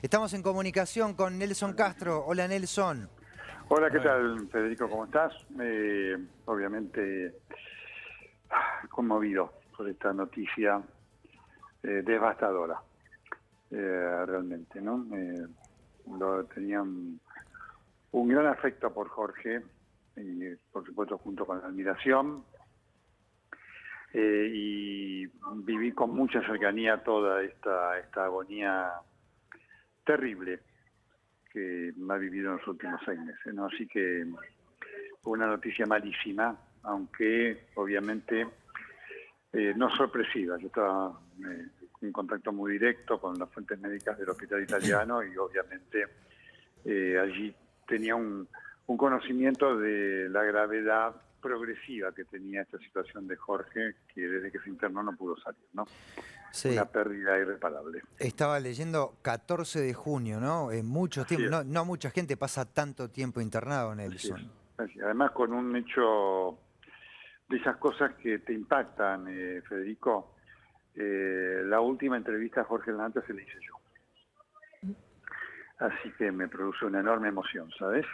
Estamos en comunicación con Nelson Castro. Hola, Nelson. Hola, ¿qué tal, Federico? ¿Cómo estás? Obviamente conmovido por esta noticia devastadora, realmente, ¿no? Tenía un gran afecto por Jorge y, por supuesto, junto con la admiración. Y viví con mucha cercanía toda esta agonía terrible que ha vivido en los últimos 6 meses, ¿no? Así que fue una noticia malísima, aunque obviamente no sorpresiva. Yo estaba en contacto muy directo con las fuentes médicas del hospital italiano y obviamente allí tenía un conocimiento de la gravedad progresiva que tenía esta situación de Jorge, que desde que se internó no pudo salir, ¿no? Sí. Una pérdida irreparable. Estaba leyendo 14 de junio, ¿no? Mucho Así tiempo. es. No mucha gente pasa tanto tiempo internado, Así es. Nelson. Así es. Además, con un hecho de esas cosas que te impactan, Federico. La última entrevista a Jorge Lanata se la hice yo. Así que me produce una enorme emoción, ¿sabes?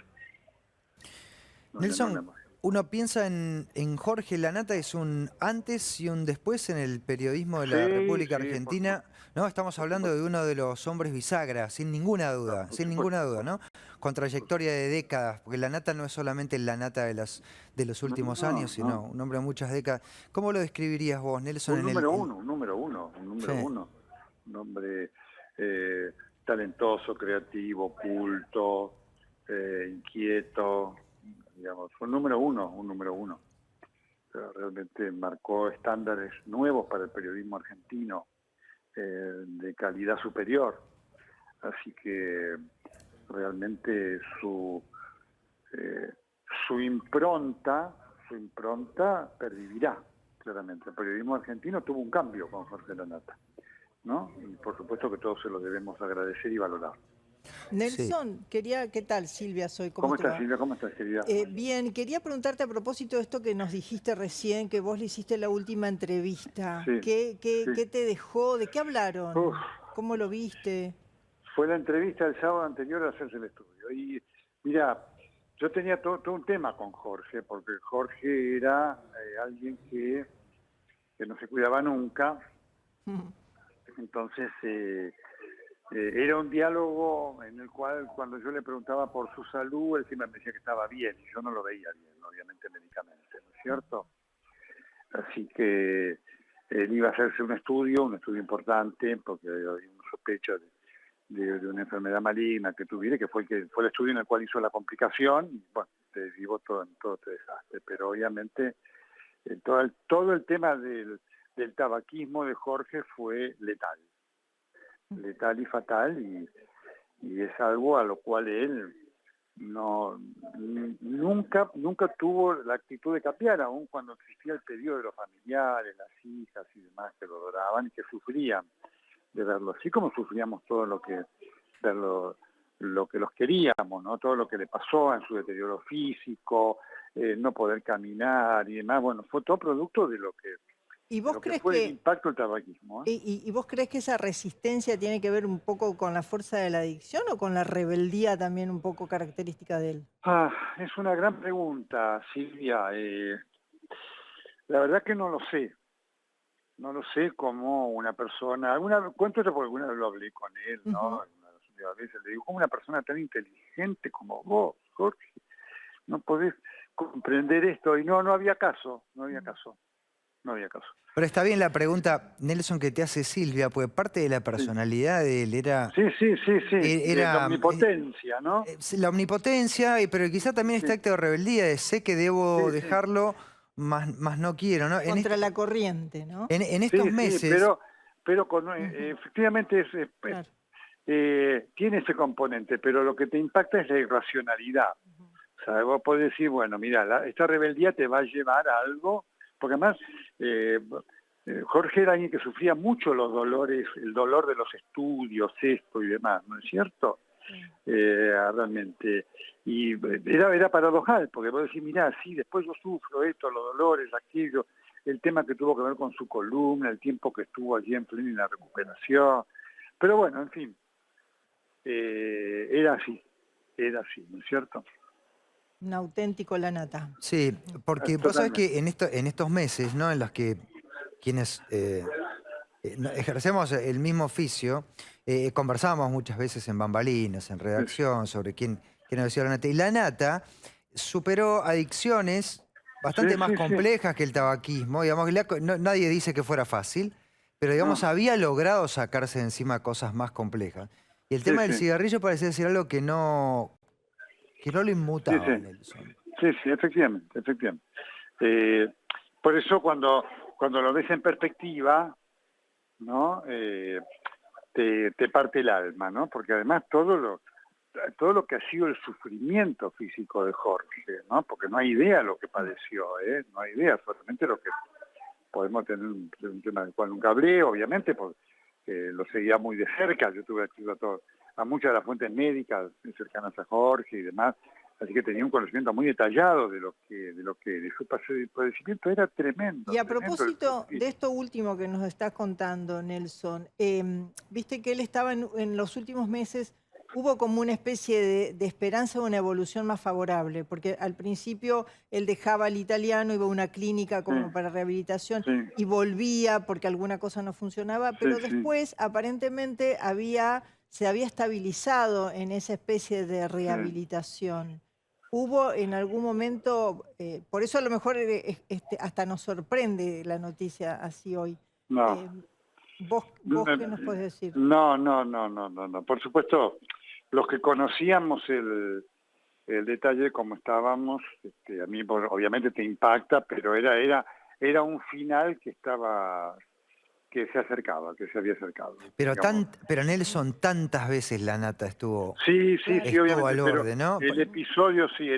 Una enorme Nelson, emoción. uno piensa en Jorge Lanata, es un antes y un después en el periodismo de la Sí, República sí, Argentina, ¿no? Estamos por hablando de supuesto. uno de los hombres bisagra, sin ninguna No, duda, ¿no? Con por trayectoria de décadas, porque Lanata no es solamente el Lanata de los últimos años, sino no. un hombre de muchas décadas. ¿Cómo lo describirías vos, Nelson, Un en número uno, un número uno, un Sí. número uno. Un hombre talentoso, creativo, culto, inquieto, digamos. Fue un número uno, un número uno. Pero realmente marcó estándares nuevos para el periodismo argentino, de calidad superior. Así que realmente su impronta pervivirá, claramente. El periodismo argentino tuvo un cambio con Jorge Lanata, ¿no? Y por supuesto que todos se lo debemos agradecer y valorar. Sí. Nelson, ¿qué tal? Silvia soy, ¿cómo ¿Cómo te estás, va? Silvia? ¿Cómo estás, querida? Bien, quería preguntarte a propósito de esto que nos dijiste recién, que vos le hiciste la última entrevista. Sí, ¿Qué sí. te dejó? ¿De qué Uf, hablaron? ¿Cómo lo viste? fue la entrevista el sábado anterior a hacerse el estudio. Y mira, yo tenía todo un tema con Jorge, porque Jorge era alguien que no se cuidaba nunca. Entonces, era un diálogo en el cual cuando yo le preguntaba por su salud, él siempre me decía que estaba bien, y yo no lo veía bien, obviamente médicamente, ¿no es cierto? Así que él iba a hacerse un estudio importante, porque había una sospecha de una enfermedad maligna que tuviera, que fue el estudio en el cual hizo la complicación, y bueno, te derivó en todo este desastre. Pero obviamente todo el tema del tabaquismo de Jorge fue letal y fatal, y es algo a lo cual él nunca tuvo la actitud de cambiar, aun cuando existía el pedido de los familiares, las hijas y demás que lo adoraban y que sufrían de verlo, así como sufríamos todo lo que los queríamos, ¿no? Todo lo que le pasó en su deterioro físico, no poder caminar y demás. Bueno, fue todo producto de lo que ¿Y vos crees fue el que, impacto del tabaquismo, ¿eh? y vos crees que esa resistencia tiene que ver un poco con la fuerza de la adicción o con la rebeldía también un poco característica de él? Es una gran pregunta, Silvia. La verdad que no lo sé. No lo sé cómo una persona... cuento esto porque alguna vez lo hablé con él, ¿no? Una vez le digo, ¿cómo una persona tan inteligente como vos, Jorge, no podés comprender esto? Y no había caso. Pero está bien la pregunta, Nelson, que te hace Silvia, porque parte de la Sí, personalidad de él era sí, de la omnipotencia, ¿no? la omnipotencia, pero quizá también este Sí, acto de rebeldía de sé que debo sí. dejarlo, más no quiero, ¿no? Contra la corriente, ¿no? En estos Sí, meses, pero efectivamente Claro. tiene ese componente, pero lo que te impacta es la irracionalidad. O sea, vos podés decir, bueno, mira, esta rebeldía te va a llevar a algo, porque además Jorge era alguien que sufría mucho los dolores, el dolor de los estudios, esto y demás, ¿no es cierto? Realmente. Y era paradojal, porque vos decís, mirá, sí, después yo sufro esto, los dolores, aquello, el tema que tuvo que ver con su columna, el tiempo que estuvo allí en plena recuperación. Pero bueno, en fin, era así, ¿no es cierto? Un auténtico Lanata. Sí, porque vos sabés Totalmente. que en estos meses, ¿no? En los que quienes ejercemos el mismo oficio, conversábamos muchas veces en bambalinas, en Sí, redacción, sobre quién había sido la nata. Y la nata superó adicciones sí, bastante más sí, sí, complejas que el tabaquismo. Digamos, que nadie dice que fuera fácil, pero digamos, no, había logrado sacarse de encima cosas más complejas. Y el sí, tema del sí, cigarrillo parecía decir algo que no lo sí, inmutaba, sí, Nelson. sí, sí, efectivamente, efectivamente. Eh, por eso cuando lo ves en perspectiva, ¿no? Te parte el alma, ¿no? Porque además todo lo que ha sido el sufrimiento físico de Jorge, ¿no? Porque no hay idea lo que padeció, ¿eh? No hay idea, solamente lo que podemos tener un tema del cual nunca hablé, obviamente, porque lo seguía muy de cerca, yo tuve acceso a muchas de las fuentes médicas cercanas a Jorge y demás, así que tenía un conocimiento muy detallado de su padecimiento. Era tremendo, Y a tremendo el propósito de sufrimiento. esto último que nos estás contando, Nelson, viste que él estaba en los últimos meses, hubo como una especie de esperanza de una evolución más favorable, porque al principio él dejaba el italiano, iba a una clínica Sí, como para rehabilitación sí, y volvía porque alguna cosa no funcionaba, sí, pero sí, después aparentemente se había estabilizado en esa especie de sí. rehabilitación. Hubo en algún momento, por eso a lo mejor hasta nos sorprende la noticia así hoy. No. Eh, ¿Vos qué nos puedes decir? No, no, no, no, no, no. Por supuesto, los que conocíamos el detalle de cómo estábamos, a mí obviamente te impacta, pero era un final que se acercaba, que se había acercado, digamos. Pero Nelson, tantas veces la nata Sí, sí, Claro. sí, estuvo obviamente, al pero borde, ¿no? el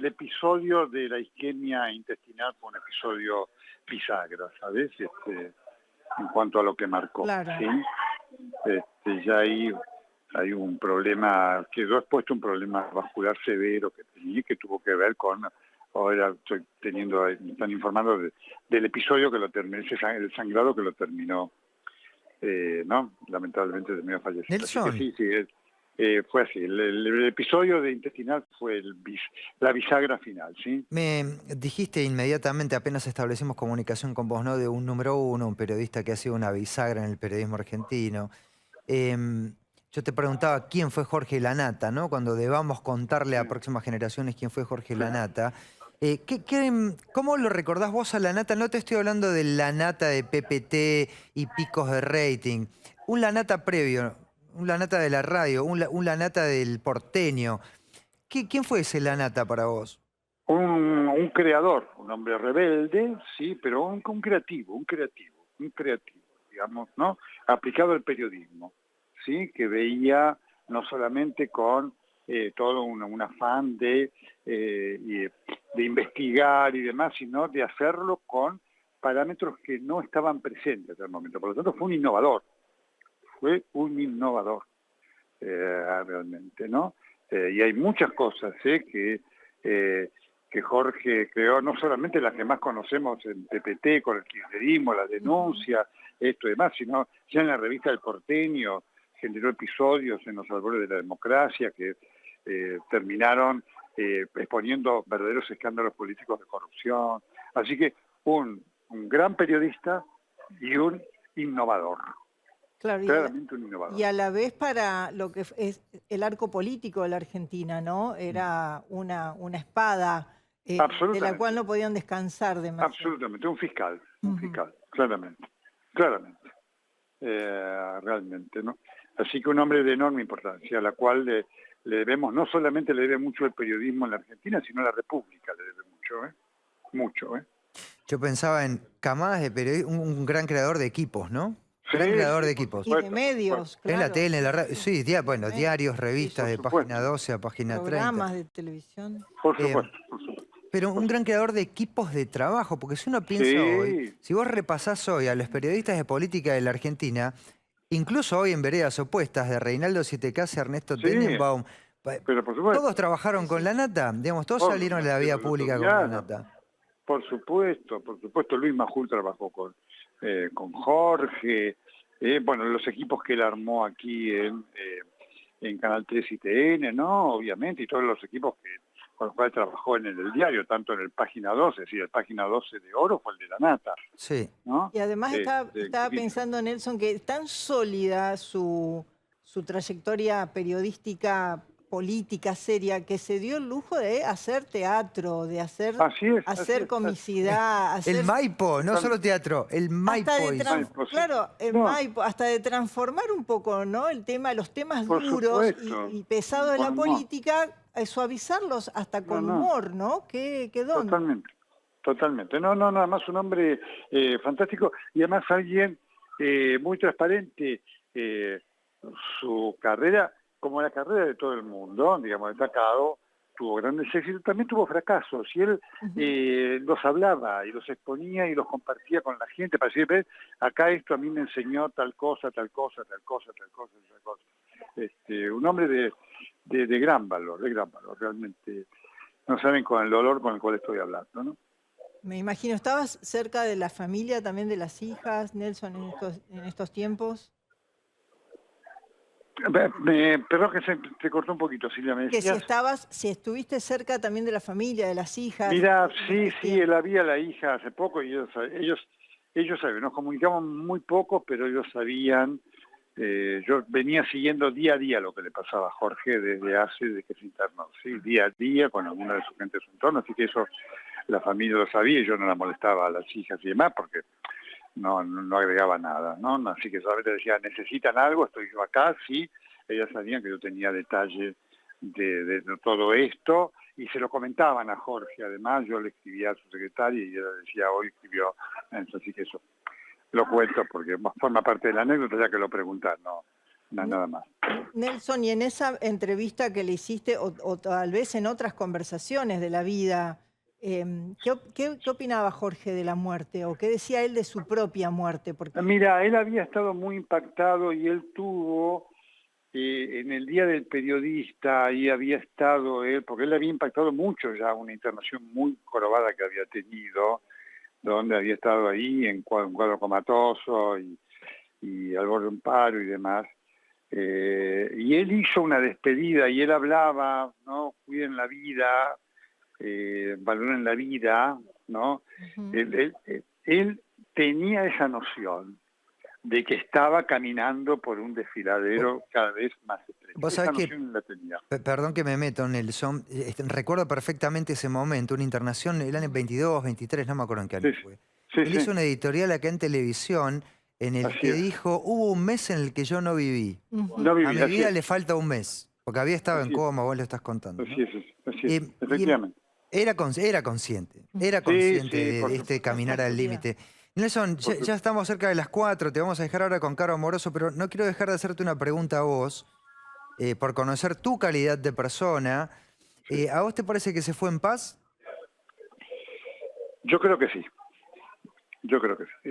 episodio de la isquemia intestinal fue un episodio bisagra, ¿sabes? En cuanto a lo que marcó, Claro. ¿sí? Ya hay un problema, quedó expuesto un problema vascular severo que tenía, que tuvo que ver con, ahora me están informando del episodio que lo terminó, el sangrado que lo terminó, ¿no? Lamentablemente terminó falleciendo. Así que Nelson, sí, sí, fue así. El episodio de intestinal fue la bisagra final, ¿sí? me dijiste inmediatamente, apenas establecimos comunicación con vos, ¿no? De un número uno, un periodista que ha sido una bisagra en el periodismo argentino. Em, yo te preguntaba quién fue Jorge Lanata, ¿no? Cuando debamos contarle Sí, a próximas generaciones quién fue Jorge sí. Lanata. ¿Cómo lo recordás vos a Lanata? No te estoy hablando de Lanata de PPT y picos de rating. Un Lanata previo, un Lanata de la radio, un Lanata del porteño. ¿Quién fue ese Lanata para vos? Un creador, un hombre rebelde, sí, pero un creativo, digamos, ¿no? Aplicado al periodismo, sí, que veía no solamente con todo un afán de investigar y demás, sino de hacerlo con parámetros que no estaban presentes en el momento. Por lo tanto, fue un innovador realmente, ¿no? Y hay muchas cosas que Jorge creó, no solamente las que más conocemos en PPT, con el kirchnerismo, la Ujú. denuncia, esto y demás, sino ya en la revista El Porteño generó episodios en los albores de la democracia que terminaron exponiendo verdaderos escándalos políticos de corrupción. Así que un gran periodista y un innovador, Claro, claramente un y innovador. a la vez para lo que es el arco político de la Argentina, ¿no? Era una espada de la cual Absolutamente. no podían descansar demasiado. Absolutamente, un Ujú. fiscal, claramente, claramente, realmente, ¿no? Así que un hombre de enorme importancia, a la cual le debemos, no solamente le debe mucho el periodismo en la Argentina, sino a la República le debe mucho, ¿eh? Mucho, ¿eh? Yo pensaba en camadas de periodistas, un gran creador de equipos, ¿no? Sí, Gran creador sí, de por equipos. Y de supuesto, por supuesto, medios, En la claro, tele, en sí, la sí, radio, sí. sí, De bueno, medios, diarios, sí, revistas por sí. de página supuesto, 12 a página 30. Programas de televisión. por Eh, supuesto, por supuesto, pero por un gran supuesto. creador de equipos de trabajo, porque si uno piensa hoy, Sí, si vos repasás hoy a los periodistas de política de la Argentina, incluso hoy en veredas opuestas, de Reinaldo Sietecase, Ernesto sí, Tenenbaum, pero por supuesto, todos trabajaron Sí, con sí. la nata, digamos, todos salieron de la vida los pública con la Otoniano. nata. Por supuesto, Luis Majul trabajó con Jorge, bueno, los equipos que él armó aquí en Canal 3 y TN, ¿no? Obviamente, y todos los equipos con los cuales trabajó en el diario, tanto en el Página 12, es decir, el Página 12 de oro fue el de La Nata, Sí. ¿no? Y además estaba Grito. pensando, Nelson, que es tan sólida su trayectoria periodística, política, seria, que se dio el lujo de hacer teatro, de hacer Así es, hacer comicidad, El hacer Maipo, no Total- solo teatro, el hasta Maipo. de Maipo, sí. claro, en No. Maipo, hasta de transformar un poco, ¿no? Los temas Por duros supuesto, y pesados de con la humor. política, suavizarlos hasta No, con no. humor, ¿no? ¿Qué don? Totalmente, totalmente. No, nada más un hombre fantástico y además alguien muy transparente. Su carrera, como la carrera de todo el mundo, digamos, destacado, tuvo grandes éxitos, también tuvo fracasos, y él los hablaba y los exponía y los compartía con la gente para decir, "Ve, acá esto a mí me enseñó tal cosa, tal cosa, tal cosa, tal cosa, tal cosa". Un hombre de gran valor, realmente. No saben con el dolor con el cual estoy hablando, ¿no? Me imagino, ¿estabas cerca de la familia, también de las hijas, Nelson, en estos tiempos? Perdón que se cortó un poquito, Silvia, ¿me Que decías? si estuviste cerca también de la familia, de las hijas. Mira, en sí, estos sí, él tiempos. había la hija hace poco y ellos saben, nos comunicamos muy poco, pero ellos sabían, yo venía siguiendo día a día lo que le pasaba a Jorge desde que se internó, ¿sí? Día a día con alguna de su gente de su entorno, así que eso la familia lo sabía y yo no la molestaba a las hijas y demás porque no agregaba nada, ¿no? Así que solamente decía, necesitan algo, estoy yo acá, sí, ellas sabían que yo tenía detalle de todo esto y se lo comentaban a Jorge, además yo le escribía a su secretaria y ella decía, hoy escribió, así que eso lo cuento porque forma parte de la anécdota ya que lo preguntan, nada más. Nelson, y en esa entrevista que le hiciste, o tal vez en otras conversaciones de la vida, ¿qué opinaba Jorge de la muerte? ¿O qué decía él de su propia muerte? Porque Mira, él había estado muy impactado y él tuvo en el Día del Periodista, ahí había estado él, porque él había impactado mucho ya una internación muy jorobada que había tenido, donde había estado ahí en un cuadro comatoso y al borde de un paro y demás. Y él hizo una despedida y él hablaba, ¿no? Cuiden la vida, valoren la vida, ¿no? ujú. Él tenía esa noción de que estaba caminando por un desfiladero cada vez más estrecho. Vos Esa sabés que, noción la tenía. perdón que me meto, Nelson, recuerdo perfectamente ese momento, una internación, el año 22, 23, no me acuerdo en qué año Sí, fue. sí, Él sí, hizo una editorial acá en televisión en el así que es. dijo, hubo un mes en el que yo no viví. No A viví, mi así vida es, le falta un mes, porque había estado en así es, coma, vos lo estás contando, ¿no? Y él efectivamente. era consciente Sí, sí, de por este supuesto, caminar al Responsabilidad. límite. Nelson, por ya supuesto. estamos cerca de las 4, te vamos a dejar ahora con Caro Amoroso, pero no quiero dejar de hacerte una pregunta a vos, por conocer tu calidad de persona. Sí. ¿A vos te parece que se fue en paz? Yo creo que sí, yo creo que sí.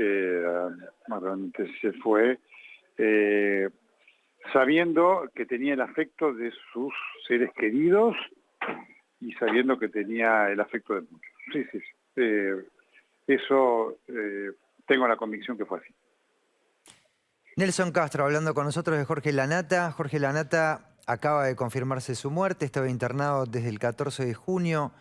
Realmente se fue eh, sabiendo que tenía el afecto de sus seres queridos y sabiendo que tenía el afecto de muchos. Sí, sí, sí. Eso tengo la convicción que fue así. Nelson Castro hablando con nosotros de Jorge Lanata. Jorge Lanata acaba de confirmarse su muerte, estaba internado desde el 14 de junio.